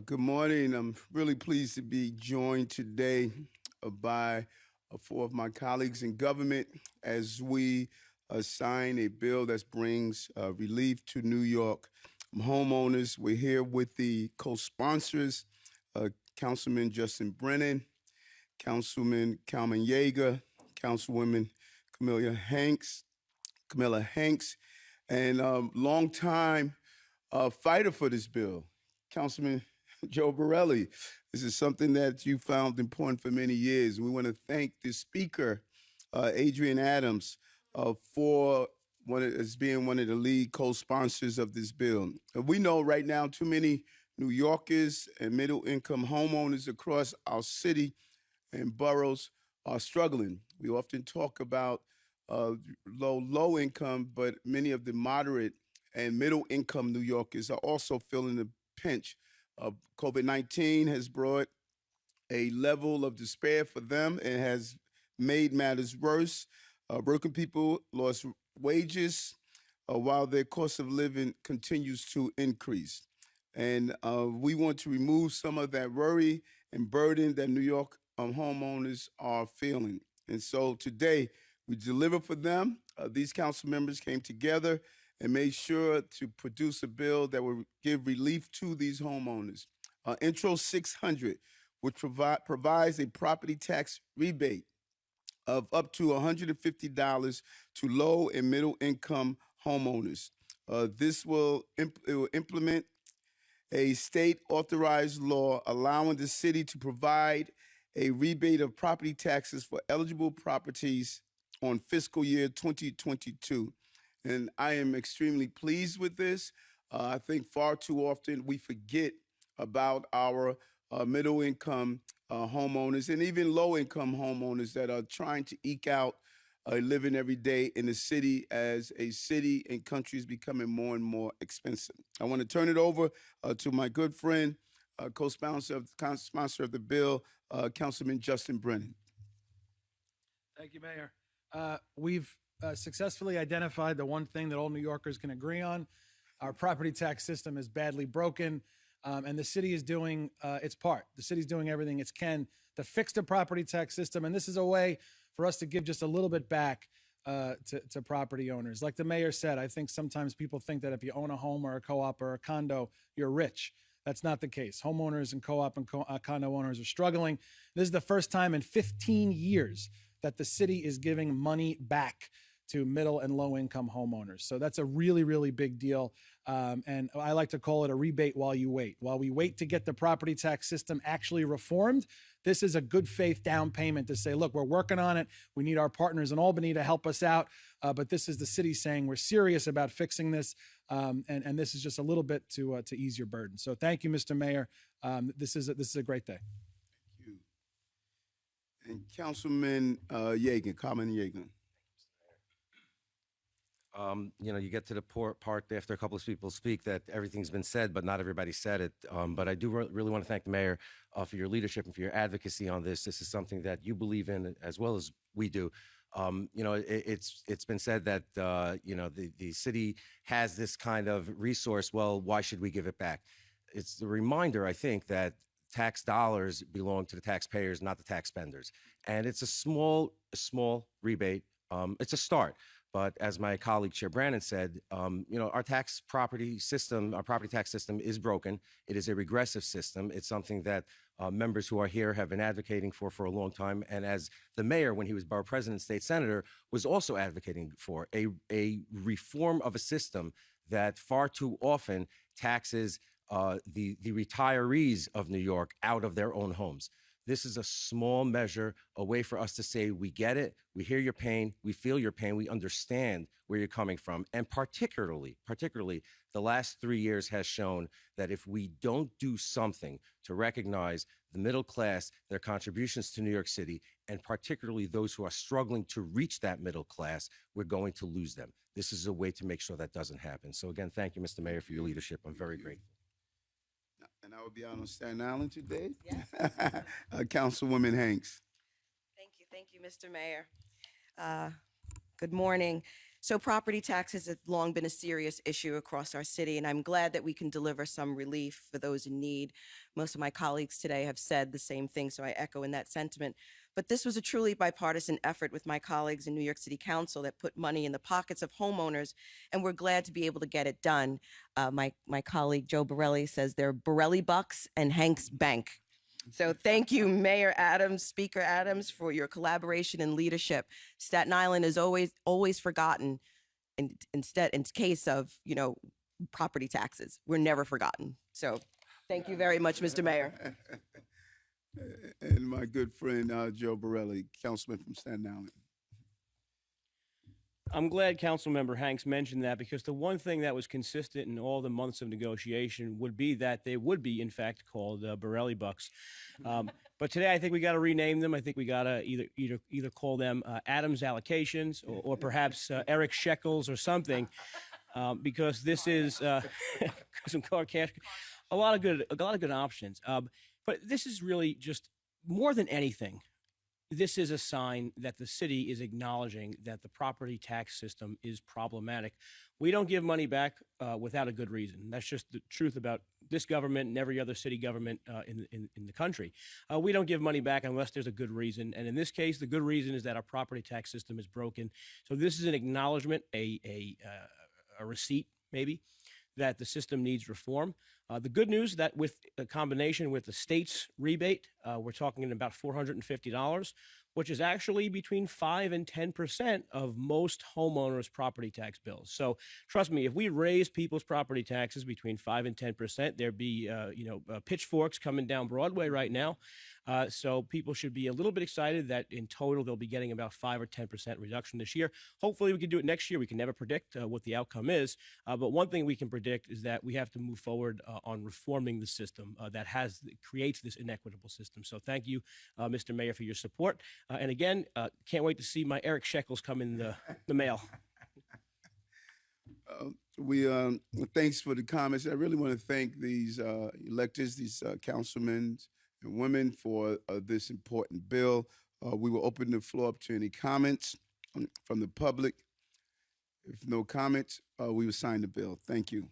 Good morning. I'm really pleased to be joined today by four of my colleagues in government as we sign a bill that brings relief to New York homeowners. We're here with the co-sponsors, Councilman Justin Brennan, Councilman Calvin Yeager, Councilwoman Camilla Hanks, Camilla Hanks, and longtime fighter for this bill, Councilman Joe Borelli. This is something that you found important for many years. We want to thank the speaker, Adrian Adams, for as being one of the lead co-sponsors of this bill. We know right now too many New Yorkers and middle-income homeowners across our city and boroughs are struggling. We often talk about low income, but many of the moderate and middle income New Yorkers are also feeling the pinch. COVID-19 has brought a level of despair for them and has made matters worse. Working people lost wages while their cost of living continues to increase. And we want to remove some of that worry and burden that New York homeowners are feeling. And so today, we deliver for them. These council members came together and made sure to produce a bill that will give relief to these homeowners. Intro 600, which provides a property tax rebate of up to $150 to low and middle income homeowners. This will implement a state authorized law allowing the city to provide a rebate of property taxes for eligible properties on fiscal year 2022. And I am extremely pleased with this. I think far too often we forget about our middle income homeowners and even low income homeowners that are trying to eke out a living every day in the city as a city and country is becoming more and more expensive. I want to turn it over to my good friend, co-sponsor of the bill, Councilman Justin Brennan. Thank you, Mayor. We've successfully identified the one thing that all New Yorkers can agree on. Our property tax system is badly broken, and the city is doing its part. The city's doing everything it can to fix the property tax system, and this is a way for us to give just a little bit back to property owners. Like the mayor said, I think sometimes people think that if you own a home or a co-op or a condo, you're rich. That's not the case. Homeowners and co-op and condo owners are struggling. This is the first time in 15 years that the city is giving money back to middle and low income homeowners. So that's a really, really big deal. And I like to call it a rebate while you wait. While we wait to get the property tax system actually reformed, this is a good faith down payment to say, look, we're working on it. We need our partners in Albany to help us out. But this is the city saying we're serious about fixing this. And this is just a little bit to ease your burden. So thank you, Mr. Mayor. This is a great day. Thank you. And Councilman Yeager, Carmen Yeager. You get to the part after a couple of people speak that everything's been said, but not everybody said it. But I do really want to thank the mayor for your leadership and for your advocacy on this. This is something that you believe in as well as we do. It's been said that the city has this kind of resource. Well, why should we give it back? It's the reminder, I think, that tax dollars belong to the taxpayers, not the tax spenders. And it's a small rebate. It's a start. But as my colleague Chair Brannon said, our property tax system is broken. It is a regressive system. It's something that members who are here have been advocating for a long time. And as the mayor, when he was borough president, state senator, was also advocating for a reform of a system that far too often taxes the retirees of New York out of their own homes. This is a small measure, a way for us to say, we get it, we hear your pain, we feel your pain, we understand where you're coming from. And particularly, the last 3 years has shown that if we don't do something to recognize the middle class, their contributions to New York City, and particularly those who are struggling to reach that middle class, we're going to lose them. This is a way to make sure that doesn't happen. So again, thank you, Mr. Mayor, for your leadership. I'm very grateful. And I will be out on Staten Island today. Yes. Councilwoman Hanks. Thank you, Mr. Mayor. Good morning. So property taxes have long been a serious issue across our city, and I'm glad that we can deliver some relief for those in need. Most of my colleagues today have said the same thing, so I echo in that sentiment. But this was a truly bipartisan effort with my colleagues in New York City Council that put money in the pockets of homeowners, and we're glad to be able to get it done. My colleague Joe Borelli says they're Borelli bucks and Hank's Bank. So thank you, Mayor Adams, Speaker Adams, for your collaboration and leadership. Staten Island is always forgotten. Instead, in case of, property taxes, we're never forgotten. So thank you very much, Mr. Mayor. And my good friend, Joe Borelli, councilman from Staten Island. I'm glad Councilmember Hanks mentioned that, because the one thing that was consistent in all the months of negotiation would be that they would be, in fact, called Borelli Bucks. But today, I think we got to rename them. I think we got to either call them Adams Allocations or perhaps Eric Shekels or something, because this is some car cash, a lot of good options. But this is really just more than anything. This is a sign that the city is acknowledging that the property tax system is problematic. We don't give money back without a good reason. That's just the truth about this government and every other city government in the country. We don't give money back unless there's a good reason. And in this case, the good reason is that our property tax system is broken. So this is an acknowledgement, a receipt maybe, that the system needs reform. The good news that with a combination with the state's rebate, we're talking about $450, which is actually between 5 and 10% of most homeowners' property tax bills. So trust me, if we raise people's property taxes between 5 and 10%, there'd be pitchforks coming down Broadway right now. So people should be a little bit excited that in total they'll be getting about 5 or 10% reduction this year. Hopefully we can do it next year. We can never predict what the outcome is. But one thing we can predict is that we have to move forward on reforming the system that creates this inequitable system. So thank you, Mr. Mayor, for your support. And again, can't wait to see my Eric Shekels come in the mail. Thanks for the comments. I really want to thank these electors, these councilmen and women for this important bill. We will open the floor up to any comments from the public. If no comments, we will sign the bill. Thank you.